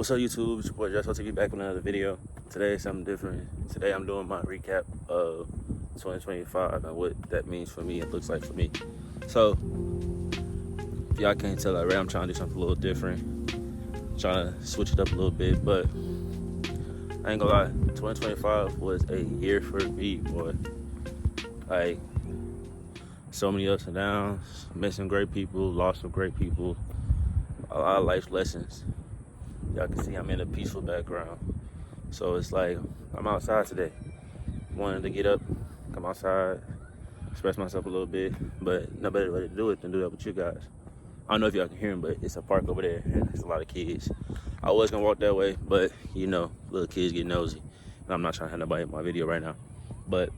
What's up, YouTube? It's your boy Just take you back with another video. Today is something different. Today I'm doing my recap of 2025 and what that means for me, it looks like for me. So, if y'all can't tell already, I'm trying to do something a little different. Trying to switch it up a little bit, but I ain't gonna lie, 2025 was a year for me, boy. Like, so many ups and downs, met some great people, lost some great people, a lot of life lessons. Y'all can see I'm in a peaceful background. So it's like, I'm outside today. Wanted to get up, come outside, express myself a little bit, but no better way to do it than do that with you guys. I don't know if y'all can hear them, but it's a park over there, and there's a lot of kids. I was gonna walk that way, but you know, little kids get nosy. And I'm not trying to have nobody in my video right now. But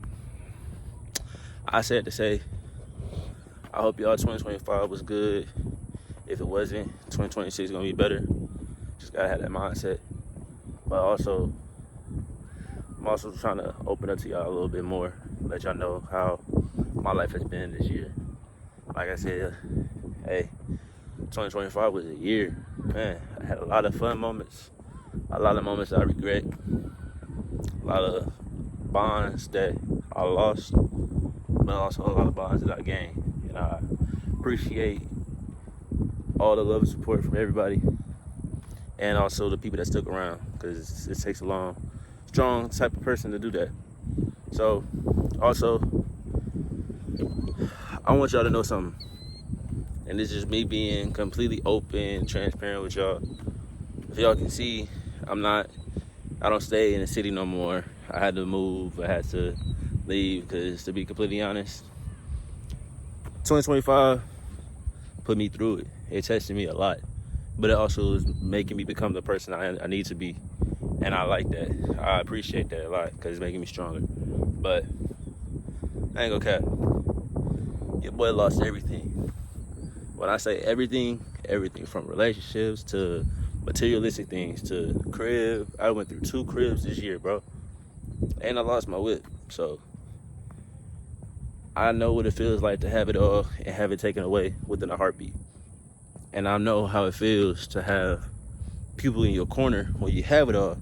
I said to say, I hope y'all 2025 was good. If it wasn't, 2026 is gonna be better. Just gotta have that mindset. But also, I'm also trying to open up to y'all a little bit more, let y'all know how my life has been this year. Like I said, hey, 2025 was a year. Man, I had a lot of fun moments, a lot of moments I regret, a lot of bonds that I lost, but also a lot of bonds that I gained. And I appreciate all the love and support from everybody, and also the people that stuck around, because it takes a long, strong type of person to do that. So, also, I want y'all to know something, and this is me being completely open, transparent with y'all. If y'all can see, I don't stay in the city no more. I had to move, I had to leave, because to be completely honest, 2025 put me through it. It tested me a lot, but it also is making me become the person I need to be. And I like that. I appreciate that a lot, because it's making me stronger. But I ain't gonna cap. Your boy lost everything. When I say everything, everything from relationships to materialistic things to crib. I went through 2 cribs this year, bro. And I lost my whip. So I know what it feels like to have it all and have it taken away within a heartbeat. And I know how it feels to have people in your corner when you have it all,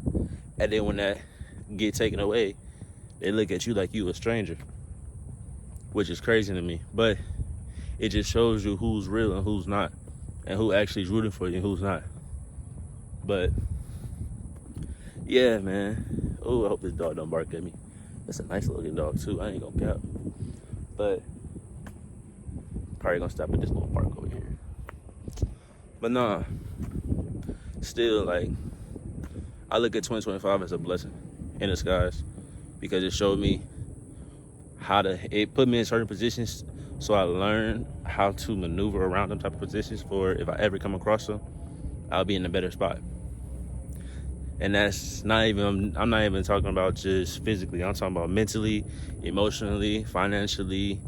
and then when that get taken away, they look at you like you a stranger, which is crazy to me. But it just shows you who's real and who's not, and who actually is rooting for you and who's not. But yeah, man. Oh, I hope this dog don't bark at me. That's a nice looking dog too. I ain't gonna cap. But probably gonna stop at this little park over here. But nah, still, like, I look at 2025 as a blessing in disguise, because it showed me it put me in certain positions, so I learned how to maneuver around them type of positions for if I ever come across them, I'll be in a better spot. And that's not even, I'm not even talking about just physically, I'm talking about mentally, emotionally, financially,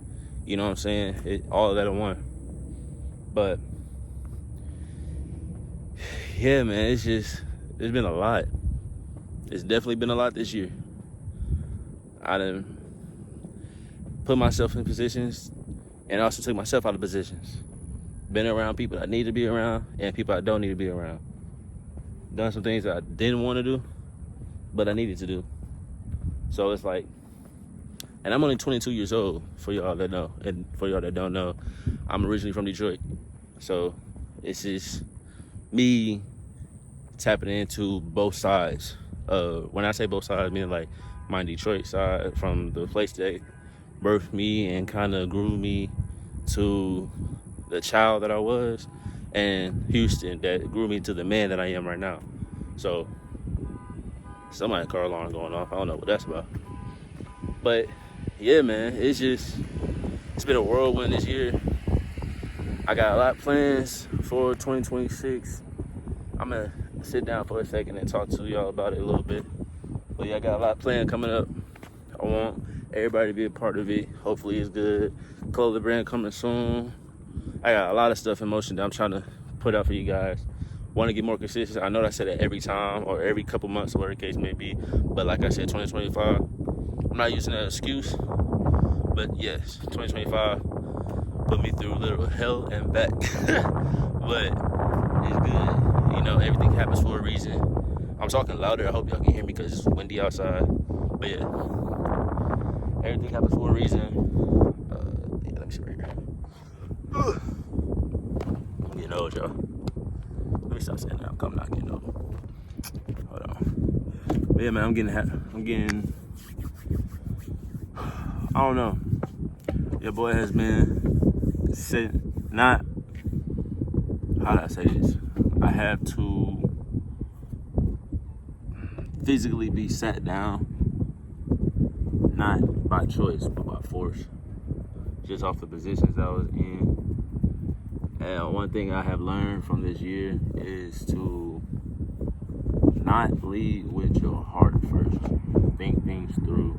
you know what I'm saying? All of that in one. But yeah, man, it's been a lot. It's definitely been a lot this year. I done put myself in positions and also took myself out of positions. Been around people I need to be around and people I don't need to be around. Done some things that I didn't want to do, but I needed to do. So it's like, and I'm only 22 years old, for y'all that know. And for y'all that don't know, I'm originally from Detroit. So it's just me tapping into both sides. When I say both sides, I mean like my Detroit side, from the place that birthed me and kind of grew me to the child that I was, and Houston that grew me to the man that I am right now. So somebody's car alarm going off. I don't know what that's about. But yeah, man, it's been a whirlwind this year. I got a lot of plans for 2026. I'm gonna sit down for a second and talk to y'all about it a little bit. But yeah, I got a lot planned coming up. I want everybody to be a part of it. Hopefully it's good. Clothing brand coming soon. I got a lot of stuff in motion that I'm trying to put out for you guys. Want to get more consistent. I know that I say that every time or every couple months or whatever the case may be. But like I said, 2025, I'm not using that excuse. But yes, 2025 put me through literal hell and back. But it's good. You know, know, everything happens for a reason. I'm talking louder. I hope y'all can hear me because it's windy outside. But yeah, everything happens for a reason. Yeah, let me see right here. I'm getting old, y'all. Let me stop saying that. I'm not getting old. Hold on. But yeah, man, I'm getting, I don't know. Your boy has been not, how do I say this? I have to physically be sat down, not by choice, but by force, just off the positions I was in. And one thing I have learned from this year is to not lead with your heart first. Think things through.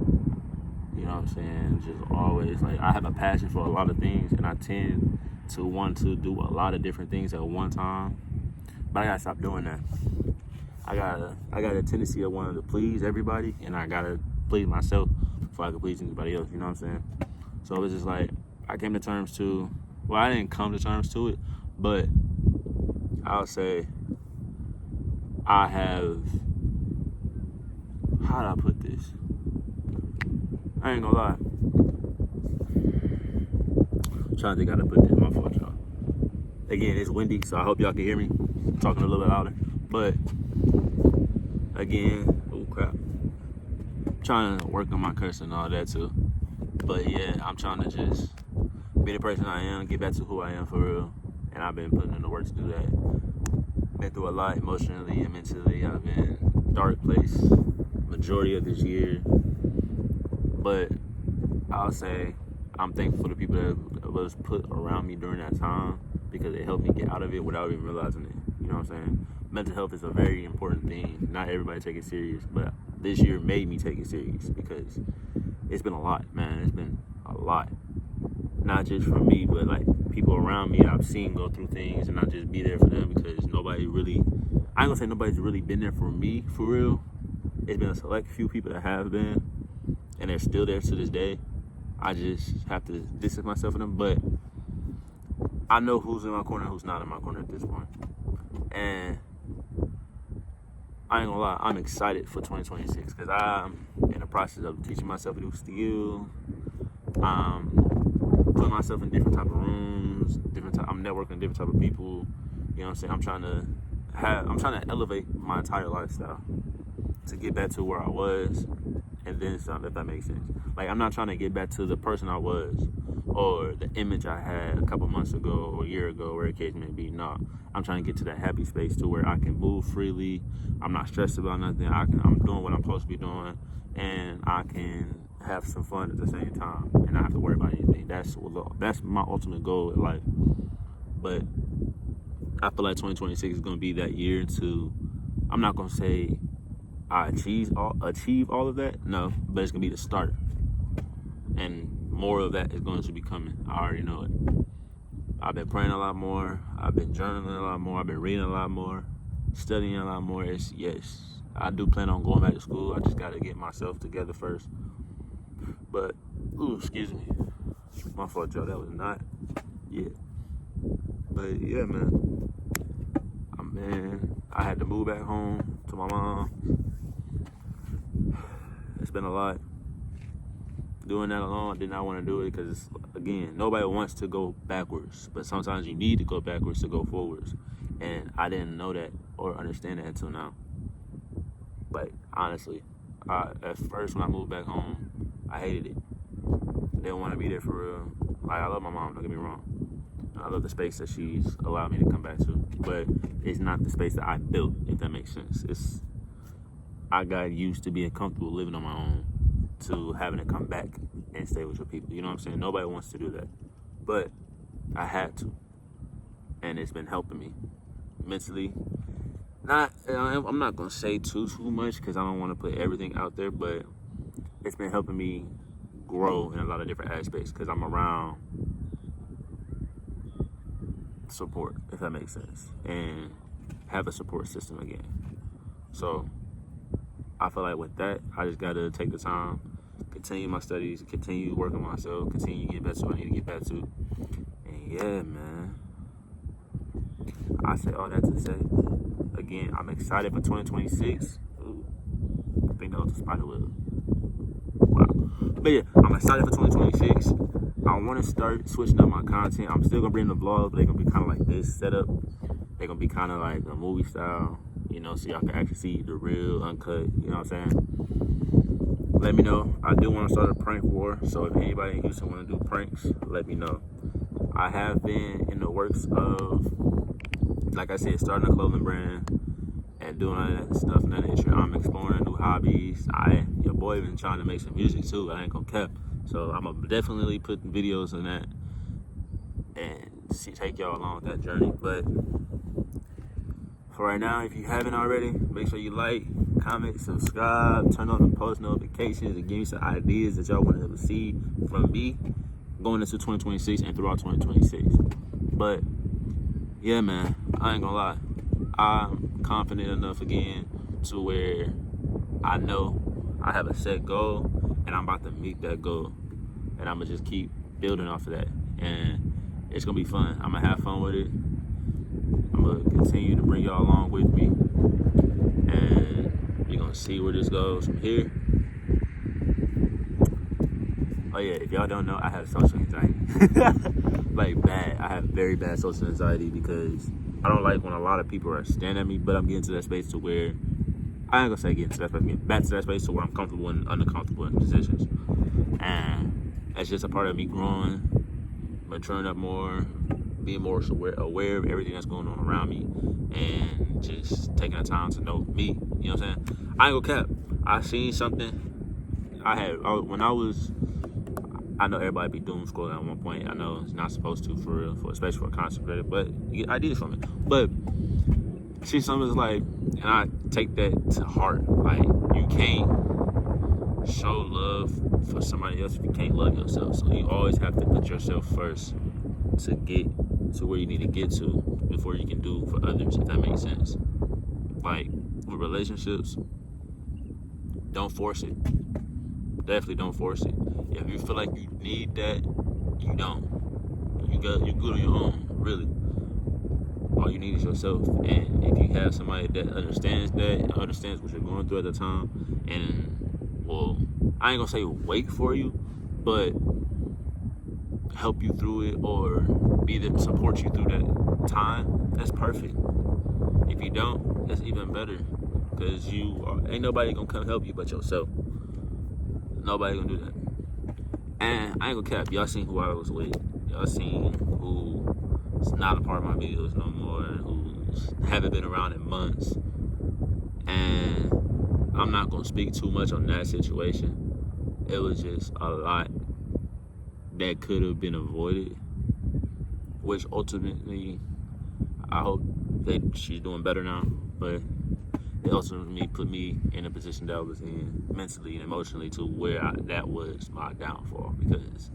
You know what I'm saying? Just always, like, I have a passion for a lot of things, and I tend to want to do a lot of different things at one time. But I gotta stop doing that. I got a tendency of wanting to please everybody, and I gotta please myself before I can please anybody else. You know what I'm saying? So it's just like I came to terms to. Well, I didn't come to terms to it, but I'll say I have. How do I put this? I ain't gonna lie. I'm trying to think how to put this. My fault, y'all. Again, it's windy, so I hope y'all can hear me. I'm talking a little bit louder. But again, oh crap. I'm trying to work on my cursing and all that too. But yeah, I'm trying to just be the person I am, get back to who I am for real. And I've been putting in the work to do that. Been through a lot emotionally and mentally. I've been in a dark place majority of this year. But I'll say I'm thankful for the people that was put around me during that time because it helped me get out of it without even realizing it. You know what I'm saying? Mental health is a very important thing. Not everybody take it serious, but this year made me take it serious because it's been a lot, man. It's been a lot. Not just for me, but like people around me I've seen go through things, and I just be there for them because nobody really, I ain't gonna say nobody's really been there for me for real. It's been a select few people that have been, and they're still there to this day. I just have to distance myself from them, but I know who's in my corner and who's not in my corner at this point. And I ain't gonna lie, I'm excited for 2026 because I'm in the process of teaching myself a new skill. Putting myself in different type of rooms, I'm networking with different type of people. You know what I'm saying? I'm trying to elevate my entire lifestyle to get back to where I was, and then some, if that makes sense. Like, I'm not trying to get back to the person I was or the image I had a couple months ago or a year ago, where the case may be. No, I'm trying to get to that happy space to where I can move freely. I'm not stressed about nothing. I'm doing what I'm supposed to be doing, and I can have some fun at the same time and not have to worry about anything. That's my ultimate goal in life. But I feel like 2026 is going to be that year to, I'm not going to say I achieve all of that, no, but it's going to be the start. And more of that is going to be coming. I already know it. I've been praying a lot more. I've been journaling a lot more. I've been reading a lot more, studying a lot more. Yes, I do plan on going back to school. I just got to get myself together first. But, excuse me. My fault, y'all. That was not it. But, yeah, man. I had to move back home to my mom. It's been a lot. Doing that alone, I did not want to do it because, again, nobody wants to go backwards. But sometimes you need to go backwards to go forwards. And I didn't know that or understand that until now. Like, honestly, at first when I moved back home, I hated it. Didn't want to be there for real. Like, I love my mom, don't get me wrong. I love the space that she's allowed me to come back to. But it's not the space that I built, if that makes sense. I got used to being comfortable living on my own to having to come back and stay with your people. You know what I'm saying? Nobody wants to do that. But I had to. And it's been helping me mentally. I'm not going to say too much because I don't want to put everything out there, but it's been helping me grow in a lot of different aspects because I'm around support, if that makes sense, and have a support system again. So I feel like with that, I just got to take the time, continue my studies, continue working on myself, continue to get back to what I need to get back to. And yeah, man, I say all that to say, again, again, I'm excited for 2026. Ooh, I think that was the spider web. Wow. But yeah, I'm excited for 2026. I want to start switching up my content. I'm still going to bring the vlogs, but they're going to be kind of like this setup. They're going to be kind of like a movie style, you know, so y'all can actually see the real uncut, you know what I'm saying? Let me know. I do want to start a prank war, so if anybody in Houston want to do pranks, let me know. I have been in the works of, like I said, starting a clothing brand and doing all that stuff in that nature. I'm exploring new hobbies. Your boy been trying to make some music too. I ain't gonna cap. So I'm gonna definitely put videos in that and take y'all along with that journey. But for right now, if you haven't already, make sure you like, comment, subscribe, turn on the post notifications, and give me some ideas that y'all want to see from me going into 2026 and throughout 2026. But yeah, man, I ain't gonna lie. I'm confident enough again to where I know I have a set goal and I'm about to meet that goal. And I'm gonna just keep building off of that. And it's gonna be fun. I'm gonna have fun with it. I'm gonna continue to bring y'all along with me. And we're gonna see where this goes from here. Oh yeah, if y'all don't know, I have social anxiety. Like bad. I have very bad social anxiety because I don't like when a lot of people are staring at me, but I'm getting to that space to where, I ain't gonna say getting to that space, getting back to that space to where I'm comfortable and uncomfortable in positions. And that's just a part of me growing, maturing up more, being more aware of everything that's going on around me, and just taking the time to know me, you know what I'm saying? I ain't gonna cap. I seen something, I know everybody be doom scrolling at one point. I know it's not supposed to, for real, especially for a content creator, but you get ideas from it. But see, something is like, and I take that to heart. Like, you can't show love for somebody else if you can't love yourself. So you always have to put yourself first to get to where you need to get to before you can do for others, if that makes sense. Like, with relationships, don't force it. Definitely don't force it. If you feel like you need that, you don't. You're good on your own, really. All you need is yourself. And if you have somebody that understands what you're going through at the time, and, well, I ain't gonna say wait for you, but help you through it or be there to support you through that time, that's perfect. If you don't, that's even better, because ain't nobody gonna come help you but yourself. Nobody gonna do that. And I ain't gonna cap, y'all seen who I was with. Y'all seen who's not a part of my videos no more, who's haven't been around in months. And I'm not gonna speak too much on that situation. It was just a lot that could have been avoided, which ultimately, I hope that she's doing better now, but it ultimately put me in a position that I was in mentally and emotionally to where that was my downfall, because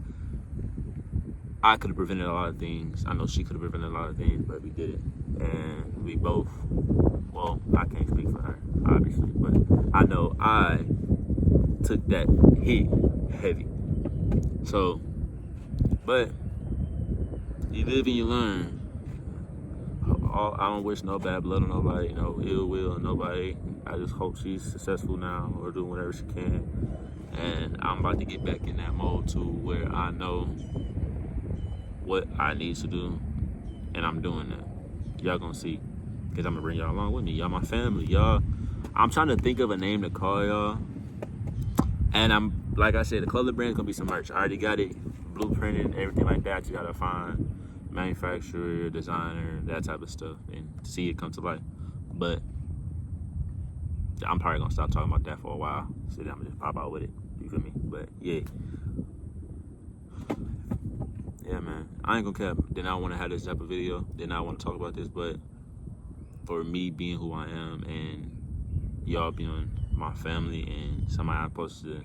I could have prevented a lot of things. I know she could have prevented a lot of things, but we did it. And we both, well, I can't speak for her, obviously, but I know I took that hit heavy. So, but you live and you learn. I don't wish no bad blood on nobody, no ill will on nobody. I just hope she's successful now or doing whatever she can. And I'm about to get back in that mode to where I know what I need to do, and I'm doing that. Y'all gonna see, because I'm gonna bring y'all along with me. Y'all my family, y'all. I'm trying to think of a name to call y'all. And I'm, like I said, the clothing brand's gonna be some merch. I already got it blueprinted, everything like that. You gotta find manufacturer, designer, that type of stuff, and see it come to life. But I'm probably gonna stop talking about that for a while. So then I'm gonna just pop out with it. You feel me? But yeah. Yeah, man. I ain't gonna cap. Then I wanna have this type of video. Then I wanna talk about this, but for me being who I am and y'all being my family and somebody I'm supposed to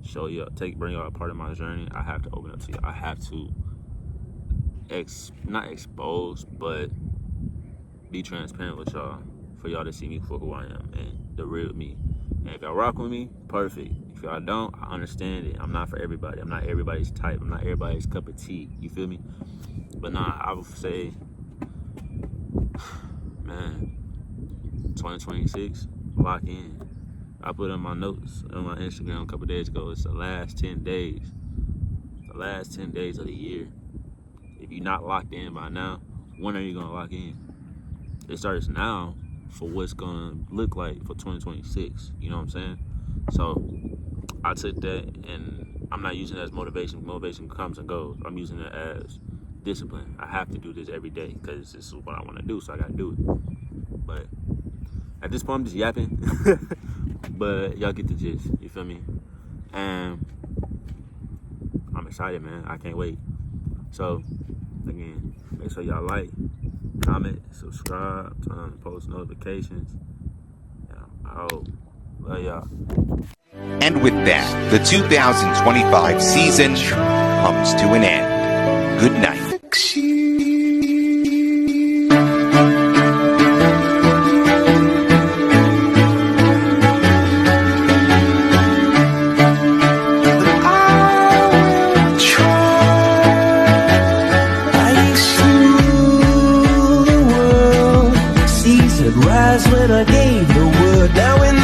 show y'all, bring y'all a part of my journey, I have to open up to you. I have to not expose, but be transparent with y'all for y'all to see me for who I am and the real me. And if y'all rock with me, perfect. If y'all don't, I understand it. I'm not for everybody. I'm not everybody's type. I'm not everybody's cup of tea. You feel me? But nah, I would say, man, 2026, lock in. I put in my notes on my Instagram a couple days ago. It's the last 10 days. The last 10 days of the year. If you're not locked in by now, when are you gonna lock in? It starts now for what's gonna look like for 2026. You know what I'm saying? So I took that, and I'm not using it as motivation. Motivation comes and goes. I'm using it as discipline. I have to do this every day because this is what I want to do, so I gotta do it. But at this point, I'm just yapping. But y'all get the gist. You feel me? And I'm excited, man. I can't wait. So again, make sure y'all like, comment, subscribe, turn on the post notifications. Yeah, I hope. Love y'all. And with that, the 2025 season comes to an end. Good night. Rise when I gave the word. Now in